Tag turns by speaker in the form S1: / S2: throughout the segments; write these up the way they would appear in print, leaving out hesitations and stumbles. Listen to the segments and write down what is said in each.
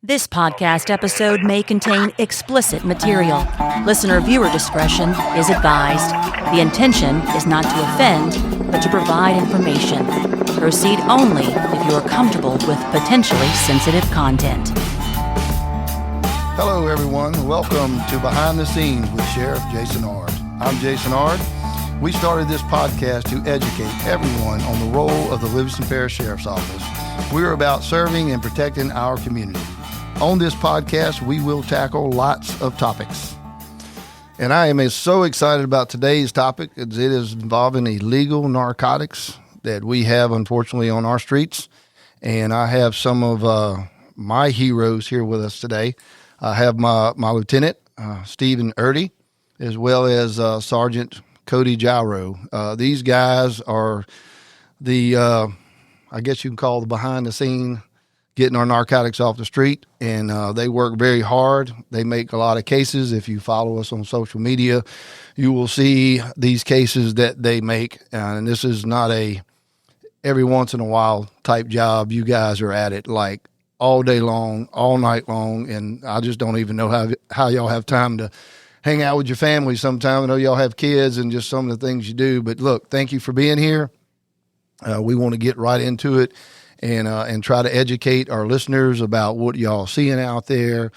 S1: This podcast episode may contain explicit material. Listener-viewer discretion is advised. The intention is not to offend, but to provide information. Proceed only if you are comfortable with potentially sensitive content.
S2: Hello, everyone. Welcome to Behind the Scenes with Sheriff Jason Ard. I'm Jason Ard. We started this podcast to educate everyone on the role of the Livingston Parish Sheriff's Office. We're about serving and protecting our community. On this podcast, we will tackle lots of topics. And I am so excited about today's topic as it is involving illegal narcotics that we have, unfortunately, on our streets. And I have some of my heroes here with us today. I have my lieutenant, Stephen Erdy, as well as Sergeant Cody Jarreau. These guys are the, I guess you can call the behind the scene getting our narcotics off the street, and they work very hard. They make a lot of cases. If you follow us on social media, you will see these cases that they make, and this is not a every once in a while type job. You guys are at it like all day long, all night long, and I just don't even know how y'all have time to hang out with your family sometime. I know y'all have kids and just some of the things you do, but look, thank you for being here. We want to get right into it and try to educate our listeners about what y'all seeing out there,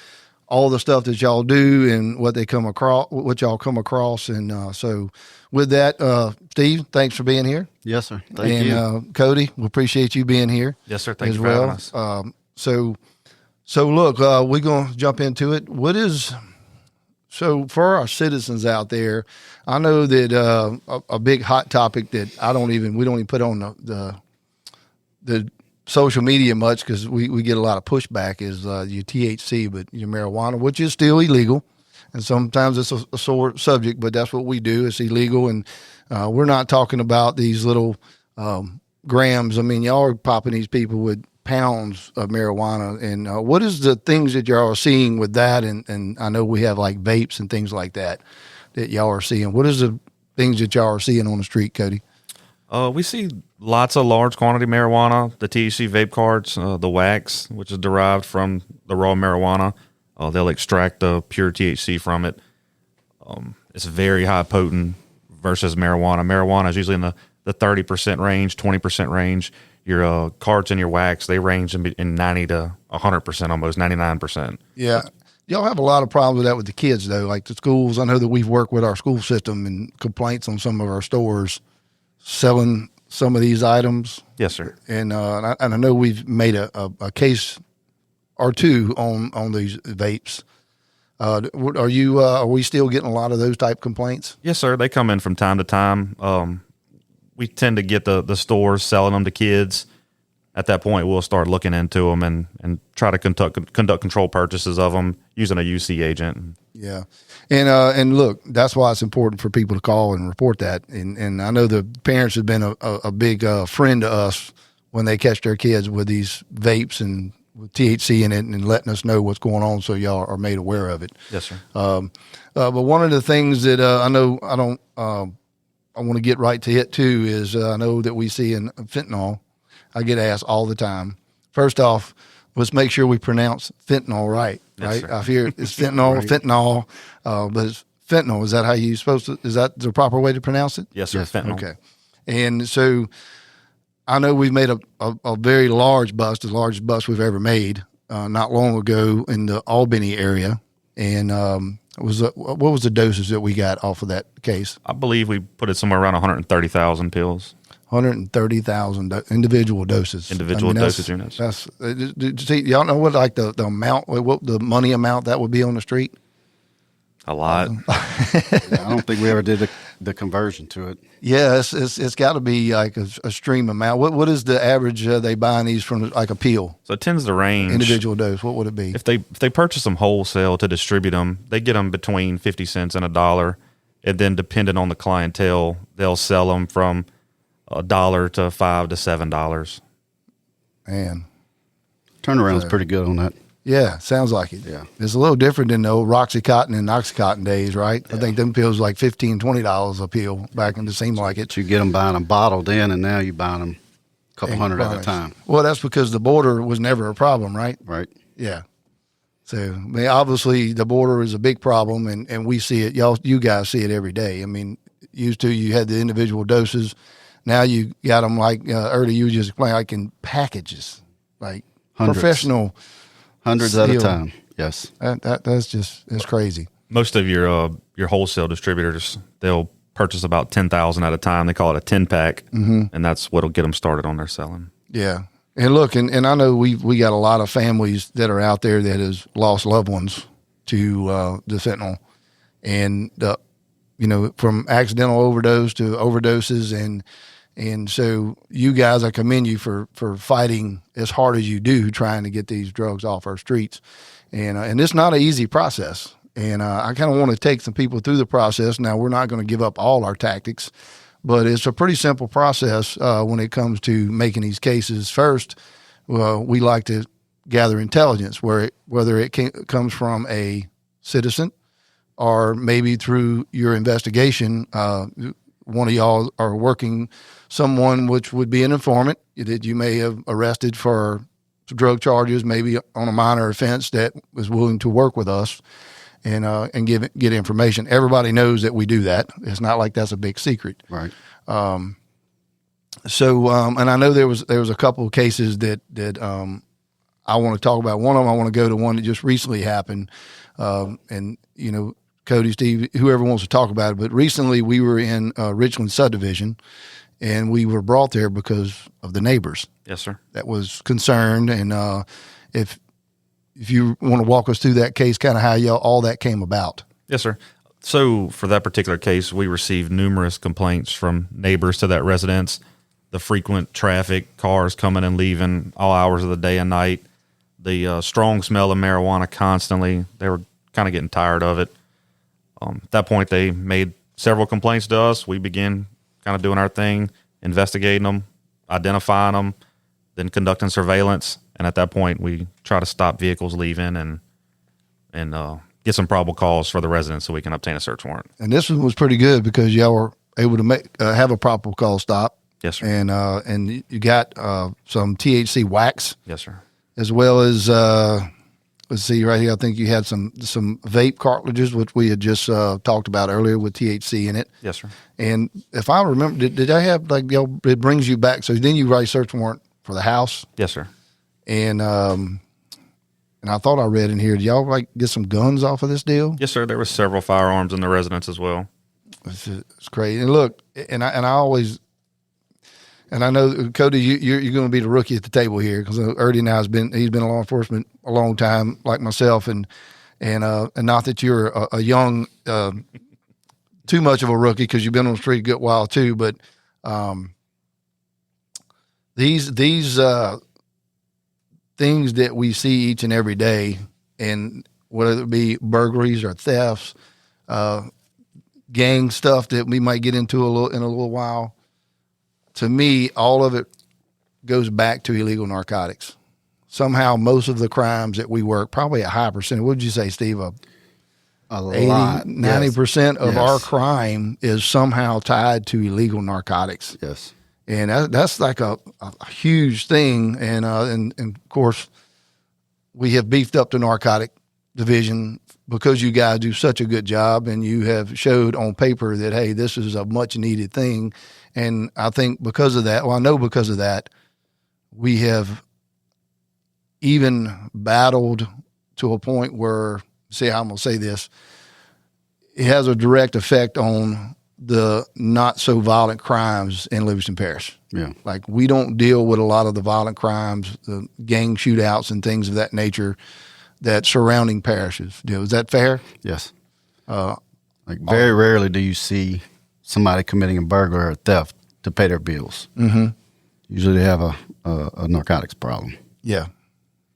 S2: all the stuff that y'all do and what y'all come across. And so with that, Steve, thanks for being here.
S3: Yes, sir. Thank you.
S2: And Cody, we appreciate you being here.
S3: Yes, sir. Thanks
S2: as
S3: for having us.
S2: So look, we're going to jump into it. So for our citizens out there, I know that a big hot topic that we don't even put on the social media much because we get a lot of pushback is your THC, but your marijuana, which is still illegal. And sometimes it's a sore subject, but that's what we do. It's illegal. And we're not talking about these little grams. I mean, y'all are popping these people with pounds of marijuana. And what is the things that y'all are seeing with that? And I know we have like vapes and things like that y'all are seeing. What is the things that y'all are seeing on the street, Cody?
S3: We see lots of large quantity marijuana, the THC vape carts, the wax, which is derived from the raw marijuana. They'll extract the pure THC from it. It's very high potent versus marijuana. Marijuana is usually in the 30% range, 20% range. Your carts and your wax, they range in 90 to 100%, almost 99%.
S2: Yeah. Y'all have a lot of problems with that with the kids, though, like the schools. I know that we've worked with our school system and complaints on some of our stores selling some of these items.
S3: Yes, sir.
S2: And I know we've made a case or two on these vapes. Are we still getting a lot of those type complaints?
S3: Yes, sir. They come in from time to time. We tend to get the stores selling them to kids. At that point, we'll start looking into them and try to conduct control purchases of them using a UC agent.
S2: Yeah. And look, that's why it's important for people to call and report that. And I know the parents have been a big friend to us when they catch their kids with these vapes and with THC in it and letting us know what's going on so y'all are made aware of it.
S3: Yes, sir.
S2: But one of the things that I want to get right to it too is I know that we see in fentanyl. I get asked all the time. First off, let's make sure we pronounce fentanyl right.
S3: Yes,
S2: right? I hear it's fentanyl,
S3: right.
S2: Fentanyl, but it's fentanyl. Is that how you supposed to? Is that the proper way to pronounce it?
S3: Yes, sir. Fentanyl.
S2: Okay. And so I know we've made a very large bust, the largest bust we've ever made, not long ago in the Albany area. And what was the doses that we got off of that case?
S3: I believe we put it somewhere around 130,000 pills.
S2: 130,000 individual doses.
S3: Dosage units.
S2: That's see, y'all know what like the amount, what the money amount that would be on the street?
S3: A lot.
S4: I don't think we ever did the conversion to it.
S2: Yeah, it's got to be like a stream amount. What is the average they buying these from, like a pill?
S3: So it tends to range.
S2: Individual dose, what would it be?
S3: If they purchase them wholesale to distribute them, they get them between 50 cents and $1. And then depending on the clientele, they'll sell them from $1 to $5 to $7.
S2: Man,
S4: Turnaround's pretty good on that.
S2: Yeah, sounds like it.
S4: Yeah.
S2: It's a little different than the old Roxycontin and Oxycontin days, right?
S4: Yeah.
S2: I think them pills were like $15, $20 a pill back in, it seemed like it.
S4: You get them buying them bottled in, and now you're buying them a couple hundred at a time.
S2: Well, that's because the border was never a problem, right?
S4: Right.
S2: Yeah. So, I mean, obviously the border is a big problem, and we see it. You guys see it every day. I mean, used to you had the individual doses. Now you got them like Erdy, you just explained, like in packages, like
S4: Hundreds.
S2: professional.
S4: Hundreds at a time. Yes.
S2: That's crazy.
S3: Most of your wholesale distributors, they'll purchase about 10,000 at a time. They call it a 10-pack, and that's what'll get them started on their selling.
S2: Yeah. And look, and I know we got a lot of families that are out there that has lost loved ones to the fentanyl, and from accidental overdose to overdoses, and so you guys, I commend you for fighting as hard as you do, trying to get these drugs off our streets, and it's not an easy process. And I kind of want to take some people through the process. Now, we're not going to give up all our tactics, but it's a pretty simple process when it comes to making these cases. First, we like to gather intelligence, whether it comes from a citizen or maybe through your investigation. One of y'all are working someone which would be an informant that you may have arrested for drug charges, maybe on a minor offense, that was willing to work with us and get information. Everybody knows that we do that. It's not like that's a big secret.
S4: Right.
S2: So, and I know there was a couple of cases that I want to talk about. One of them, I want to go to one that just recently happened. And, Cody, Steve, whoever wants to talk about it. But recently we were in Richland subdivision, and we were brought there because of the neighbors.
S3: Yes, sir.
S2: That was concerned. And if you want to walk us through that case, kind of how all that came about.
S3: Yes, sir. So for that particular case, we received numerous complaints from neighbors to that residence. The frequent traffic, cars coming and leaving all hours of the day and night, the strong smell of marijuana constantly. They were kind of getting tired of it. At that point, they made several complaints to us. We began kind of doing our thing, investigating them, identifying them, then conducting surveillance. And at that point, we try to stop vehicles leaving and get some probable cause for the residents so we can obtain a search warrant.
S2: And this one was pretty good because y'all were able to have a probable cause stop.
S3: Yes, sir.
S2: And you got some THC wax.
S3: Yes, sir.
S2: As well as let's see right here. I think you had some vape cartridges, which we had just talked about earlier with THC in it.
S3: Yes, sir.
S2: And if I remember, did I have it brings you back? So then you write a search warrant for the house.
S3: Yes, sir.
S2: And I thought I read in here, did y'all get some guns off of this deal?
S3: Yes, sir. There were several firearms in the residence as well.
S2: It's crazy. And look, and I always. And I know, Cody, you're going to be the rookie at the table here because Erdy now he's been in law enforcement a long time, like myself, and not that you're a young, too much of a rookie because you've been on the street a good while too. But these things that we see each and every day, and whether it be burglaries or thefts, gang stuff that we might get into in a little while. To me, all of it goes back to illegal narcotics. Somehow, most of the crimes that we work, probably a high percentage. What would you say, Steve? A 80,
S4: lot.
S2: 90% of
S4: Yes.
S2: our crime is somehow tied to illegal narcotics.
S4: Yes.
S2: And that's like a huge thing. And of course, we have beefed up the narcotic division because you guys do such a good job, and you have showed on paper that, hey, this is a much needed thing. And I think because of that, I know because of that, we have even battled to a point where, see how I'm going to say this, it has a direct effect on the not so violent crimes in Livingston Parish.
S4: Yeah.
S2: Like, we don't deal with a lot of the violent crimes, the gang shootouts and things of that nature that surrounding parishes do. Is that fair?
S4: Yes. Very rarely do you see somebody committing a burglary or theft to pay their bills.
S2: Mm-hmm.
S4: Usually they have a narcotics problem.
S2: Yeah.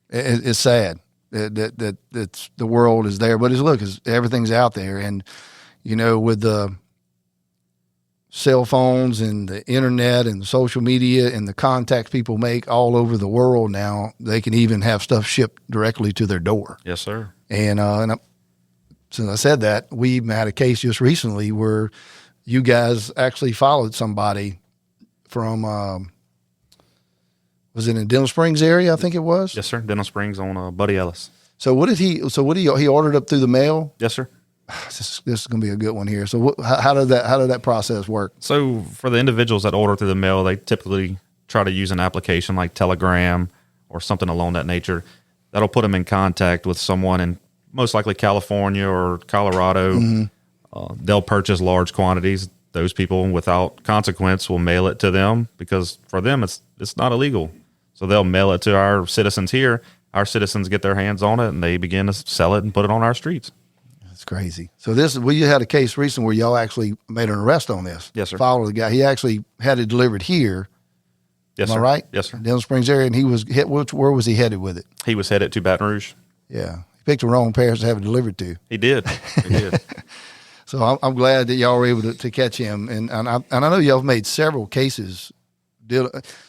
S2: It's sad that the world is there, but everything's out there. And, with the cell phones and the internet and the social media and the contacts people make all over the world now, they can even have stuff shipped directly to their door.
S3: Yes, sir.
S2: And since I said that, we had a case just recently where you guys actually followed somebody from, was it in Dental Springs area, I think it was?
S3: Yes, sir. Dental Springs on Buddy Ellis.
S2: So what did he? So what he ordered up through the mail?
S3: Yes, sir.
S2: This is going to be a good one here. So how did that process work?
S3: So for the individuals that order through the mail, they typically try to use an application like Telegram or something along that nature. That'll put them in contact with someone in most likely California or Colorado. They'll purchase large quantities. Those people, without consequence, will mail it to them because for them it's not illegal. So they'll mail it to our citizens here. Our citizens get their hands on it and they begin to sell it and put it on our streets.
S2: That's crazy. So we had a case recently where y'all actually made an arrest on this.
S3: Yes, sir.
S2: Followed the guy. He actually had it delivered here.
S3: Yes,
S2: Am
S3: sir.
S2: I right?
S3: Yes, sir.
S2: Denham Springs area, and he was hit. Where was he headed with it?
S3: He was headed to Baton Rouge.
S2: Yeah, he picked the wrong parish to have it delivered to.
S3: He did. He did.
S2: So I'm glad that y'all were able to catch him, and I know y'all have made several cases.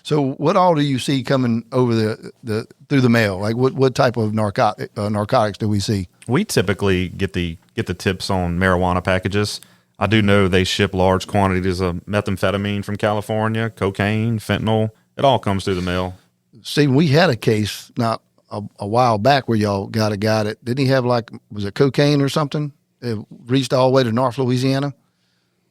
S2: So what all do you see coming over through the mail? Like what type of narcotics do we see?
S3: We typically get the tips on marijuana packages. I do know they ship large quantities of methamphetamine from California, cocaine, fentanyl. It all comes through the mail.
S2: Stephen, we had a case not a while back where y'all got a guy that didn't he have was it cocaine or something? It reached all the way to North Louisiana.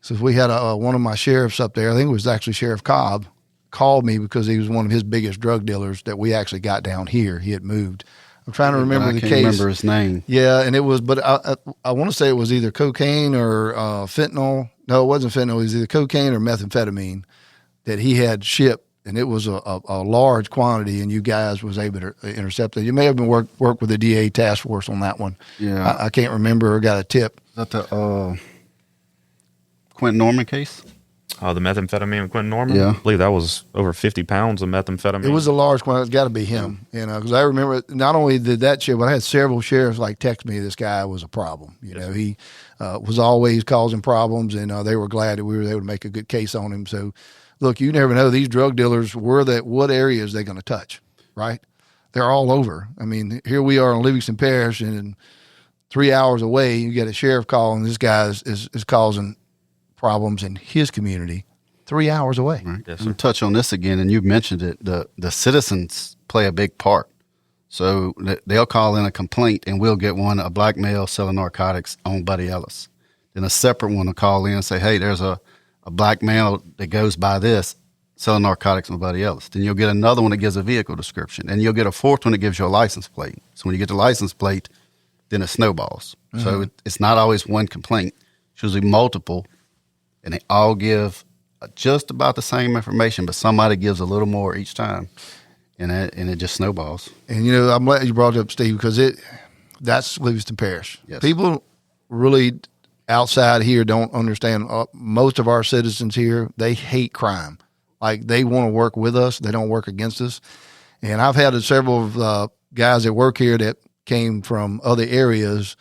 S2: So we had one of my sheriffs up there. I think it was actually Sheriff Cobb. Called me because he was one of his biggest drug dealers that we actually got down here. He had moved. I'm trying to remember the case. I
S4: can't remember his name.
S2: Yeah, and it was, but I want to say it was either cocaine or fentanyl. No, it wasn't fentanyl. It was either cocaine or methamphetamine that he had shipped, and it was a large quantity, and you guys was able to intercept it. You may have been work with the DA task force on that one.
S4: Yeah.
S2: I can't remember or got a tip.
S4: Is that the Quentin Norman case?
S3: The methamphetamine with Quentin Norman?
S4: Yeah.
S3: I believe that was over 50 pounds of methamphetamine.
S2: It was a large quantity. It's got to be him, because I remember not only did that shit, but I had several sheriffs text me this guy was a problem. He was always causing problems, and they were glad that we were able to make a good case on him. So, look, you never know. These drug dealers, what areas they're going to touch, right? They're all over. I mean, here we are in Livingston Parish, and 3 hours away, you get a sheriff call, and this guy is causing problems in his community 3 hours away.
S4: Right.
S3: Yes,
S4: We'll touch on this again, and you mentioned it. The citizens play a big part. So they'll call in a complaint, and we'll get a black male selling narcotics on Buddy Ellis. Then a separate one will call in and say, hey, there's a black male that goes by this selling narcotics on Buddy Ellis. Then you'll get another one that gives a vehicle description, and you'll get a fourth one that gives you a license plate. So when you get the license plate, then it snowballs. Mm-hmm. So it's not always one complaint. It's usually multiple. And they all give just about the same information, but somebody gives a little more each time, and it just snowballs.
S2: And I'm glad you brought it up, Steve, because that's Livingston Parish.
S4: Yes.
S2: People really outside here don't understand. Most of our citizens here, they hate crime. Like they want to work with us, they don't work against us. And I've had several of guys that work here that came from other areas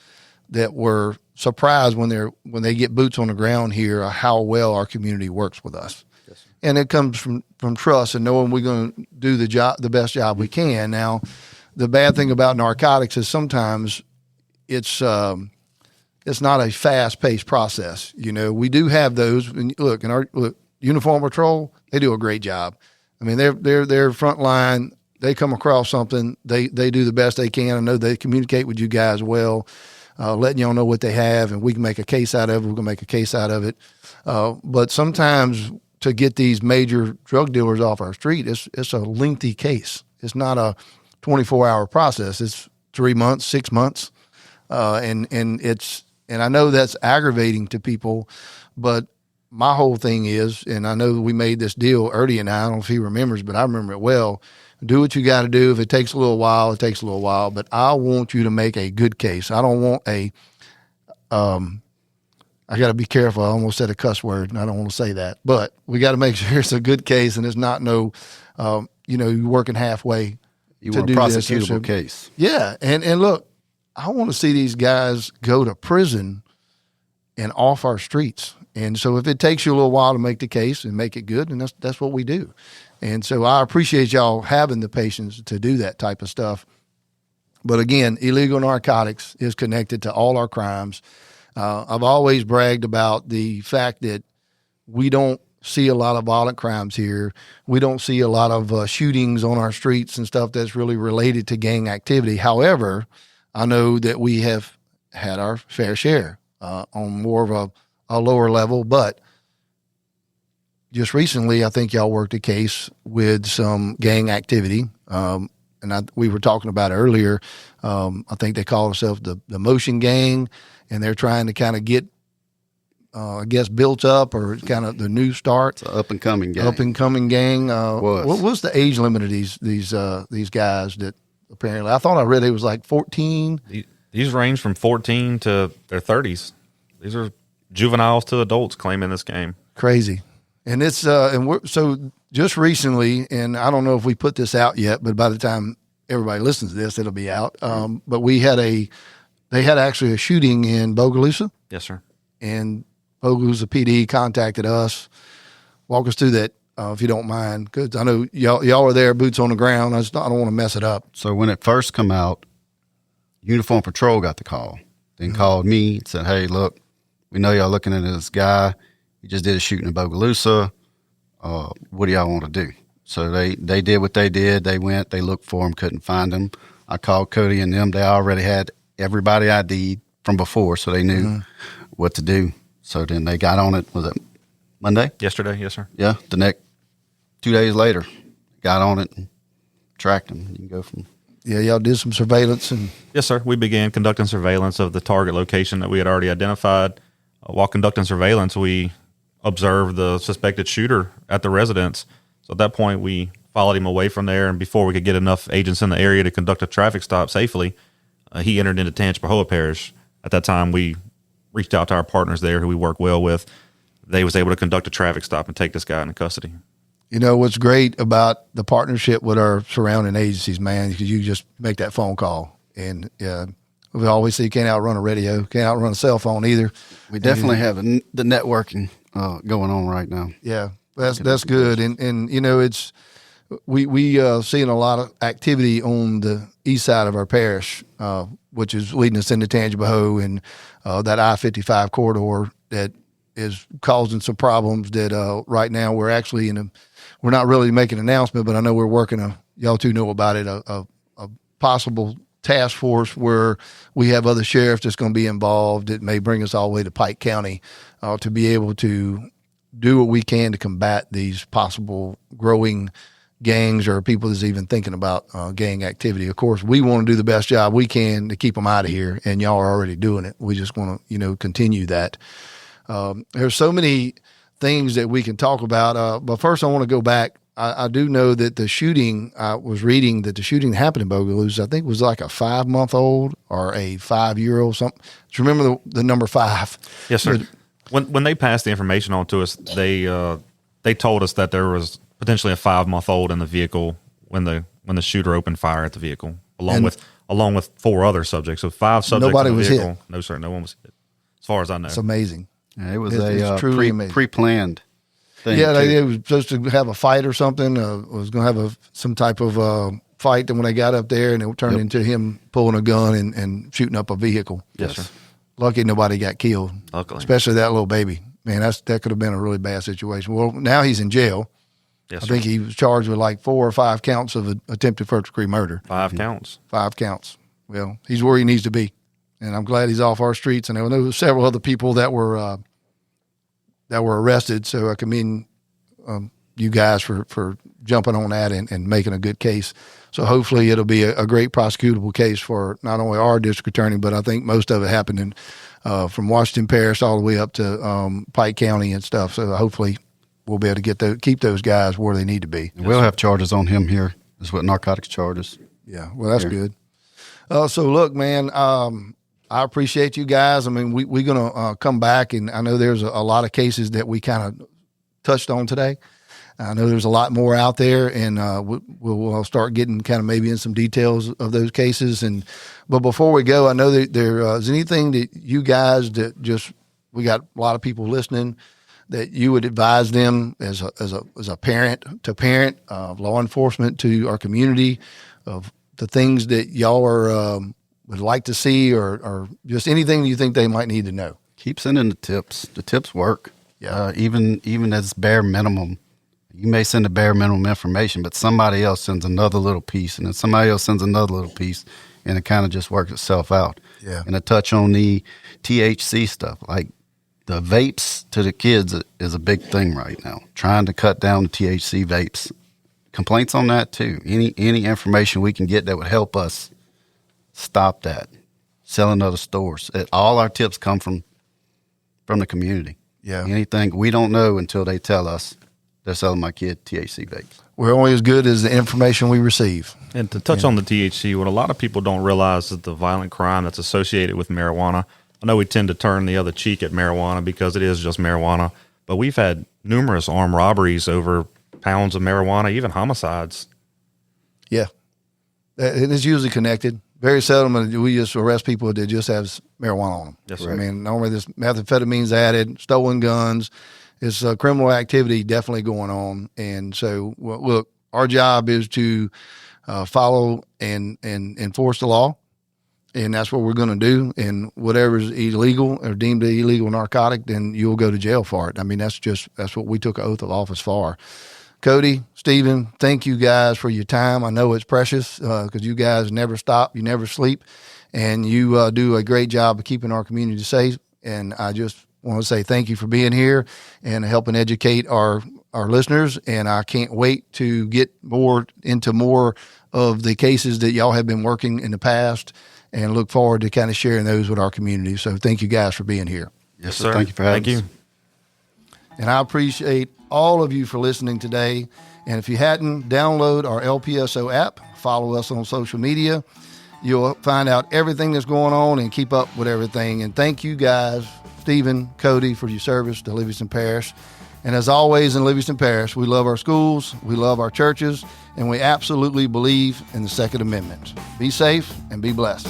S2: that were surprised when they get boots on the ground here how well our community works with us. Yes, and it comes from trust and knowing we're going to do the best job we can. Now, the bad thing about narcotics is sometimes it's not a fast-paced process. We do have those. And look, in our uniform patrol, they do a great job. I mean, they're front line. They come across something, they do the best they can. I know they communicate with you guys well. Letting y'all know what they have, and we can make a case out of it. We're going to make a case out of it. But sometimes to get these major drug dealers off our street, it's a lengthy case. It's not a 24-hour process. It's 3 months, 6 months. And I know that's aggravating to people, but my whole thing is, and I know we made this deal, Erdy and I don't know if he remembers, but I remember it well. Do what you got to do. If it takes a little while, it takes a little while. But I want you to make a good case. I don't want I got to be careful. I almost said a cuss word, and I don't want to say that. But we got to make sure it's a good case, and it's not you're working halfway.
S4: You want a prosecutable case.
S2: Yeah. And look, I want to see these guys go to prison and off our streets. And so if it takes you a little while to make the case and make it good, and that's what we do. And so I appreciate y'all having the patience to do that type of stuff. But again, illegal narcotics is connected to all our crimes. I've always bragged about the fact that we don't see a lot of violent crimes here. We don't see a lot of shootings on our streets and stuff that's really related to gang activity. However, I know that we have had our fair share on more of a lower level, but just recently, I think y'all worked a case with some gang activity. We were talking about it earlier. I think they call themselves the Motion Gang, and they're trying to kind of get, I guess, built up or kind of the new start.
S4: It's an up and coming gang.
S2: Up and coming gang. What was the age limit of these guys that apparently, I thought I read it was like 14.
S3: These range from 14 to their 30s. These are juveniles to adults claiming this game.
S2: Crazy. And it's so just recently, and I don't know if we put this out yet, but by the time everybody listens to this, it'll be out. But they had actually a shooting in Bogalusa.
S3: Yes, sir.
S2: And Bogalusa PD contacted us. Walk us through that, if you don't mind, because I know y'all are there, boots on the ground. I don't want to mess it up.
S4: So when it first come out, Uniform Patrol got the call. Then called me and said, "Hey, look, we know y'all looking at this guy. He just did a shooting in Bogalusa. What do y'all want to do?" So they did what they did. They went, they looked for him, couldn't find him. I called Cody and them. They already had everybody ID'd from before, so they knew what to do. So then they got on it. Was it Monday?
S3: Yesterday, yes, sir.
S4: Yeah, the next 2 days later, got on it and tracked him. You can go from.
S2: Yeah, y'all did some surveillance and.
S3: Yes, sir. We began conducting surveillance of the target location that we had already identified. While conducting surveillance, we observed the suspected shooter at the residence. So at that point, we followed him away from there, and before we could get enough agents in the area to conduct a traffic stop safely, he entered into Tangipahoa Parish. At that time, we reached out to our partners there who we work well with. They was able to conduct a traffic stop and take this guy into custody.
S2: You know, what's great about the partnership with our surrounding agencies, man, because you just make that phone call. And we always say you can't outrun a radio, can't outrun a cell phone either.
S4: We definitely have the networking going on right now.
S2: Yeah, that's good. And you know, it's we seeing a lot of activity on the east side of our parish, which is leading us into Tangipahoa and that I-55 corridor that is causing some problems that right now we're actually we're not really making an announcement, but I know we're working y'all two know about it, a possible task force where we have other sheriffs that's going to be involved. It may bring us all the way to Pike County to be able to do what we can to combat these possible growing gangs or people that's even thinking about gang activity. Of course, we want to do the best job we can to keep them out of here, and y'all are already doing it. We just want to, continue that. There's so many things that we can talk about, but first I want to go back. I do know that the shooting, I was reading that the shooting that happened in Bogalusa, I think was like a 5-month-old or a 5-year-old something. Do you remember the number 5?
S3: Yes, sir. When they passed the information on to us, they told us that there was potentially a 5-month-old in the vehicle when the shooter opened fire at the vehicle, along with 4 other subjects. So 5 subjects.
S2: Nobody
S3: in the
S2: was
S3: vehicle.
S2: hit.
S3: No, sir. No one was hit, as far as I know.
S2: It's amazing.
S4: Yeah, it was
S2: it's truly amazing.
S4: Pre-planned thing.
S2: Yeah, they was supposed to have a fight or something. Was going to have some type of fight. And when they got up there, and it turned into him pulling a gun and shooting up a vehicle.
S3: Yes, sir.
S2: Lucky nobody got killed.
S3: Luckily.
S2: Especially that little baby. Man, that could have been a really bad situation. Well, now he's in jail.
S3: Yes,
S2: I
S3: sir.
S2: think he was charged with like 4 or 5 counts of attempted first-degree murder.
S3: 5 counts.
S2: 5 counts. Well, he's where he needs to be, and I'm glad he's off our streets. And I know there were several other people that were arrested. So I commend you guys for jumping on that and making a good case. So hopefully it'll be a great prosecutable case for not only our district attorney, but I think most of it happened from Washington Parish all the way up to Pike County and stuff. So hopefully we'll be able to keep those guys where they need to be.
S4: And we'll have charges on him here. That's what narcotics charges.
S2: Yeah, well, that's good. So look, man, I appreciate you guys. I mean, we're going to come back, and I know there's a lot of cases that we kind of touched on today. I know there's a lot more out there, and we'll start getting kind of maybe in some details of those cases. But before we go, I know that there is anything that you guys we got a lot of people listening that you would advise them as a parent to parent, law enforcement to our community, of the things that y'all would like to see, or just anything you think they might need to know.
S4: Keep sending the tips. The tips work.
S2: Yeah.
S4: Even as bare minimum, You may send the bare minimum information, but somebody else sends another little piece, and then somebody else sends another little piece, and it kind of just works itself out.
S2: Yeah.
S4: And to touch on the THC stuff, like the vapes to the kids is a big thing right now. Trying to cut down the THC vapes. Complaints on that too. Any information we can get that would help us stop that. Selling other stores. All our tips come from the community.
S2: Yeah.
S4: Anything we don't know until they tell us they're selling my kid THC vapes.
S2: We're only as good as the information we receive.
S3: And to touch on the THC, what a lot of people don't realize is the violent crime that's associated with marijuana. I know we tend to turn the other cheek at marijuana because it is just marijuana, but we've had numerous armed robberies over pounds of marijuana, even homicides.
S2: Yeah. It is usually connected. Very seldom do we just arrest people that just have marijuana on them.
S3: Yes, sir.
S2: I mean, normally this methamphetamine's added, stolen guns. It's criminal activity definitely going on. And so, look, our job is to follow and enforce the law. And that's what we're going to do. And whatever's illegal or deemed an illegal narcotic, then you'll go to jail for it. I mean, that's what we took an oath of office for. Cody, Stephen, thank you guys for your time. I know it's precious because you guys never stop, you never sleep, and you do a great job of keeping our community safe. And I just want to say thank you for being here and helping educate our listeners. And I can't wait to get into more of the cases that y'all have been working in the past, and look forward to kind of sharing those with our community. So thank you guys for being here.
S4: Yes, sir. Thank you for having us.
S2: And I appreciate all of you for listening today. And if you hadn't, download our LPSO app, follow us on social media. You'll find out everything that's going on and keep up with everything. And thank you guys, Stephen, Cody, for your service to Livingston Parish. And as always in Livingston Parish, we love our schools, we love our churches, and we absolutely believe in the Second Amendment. Be safe and be blessed.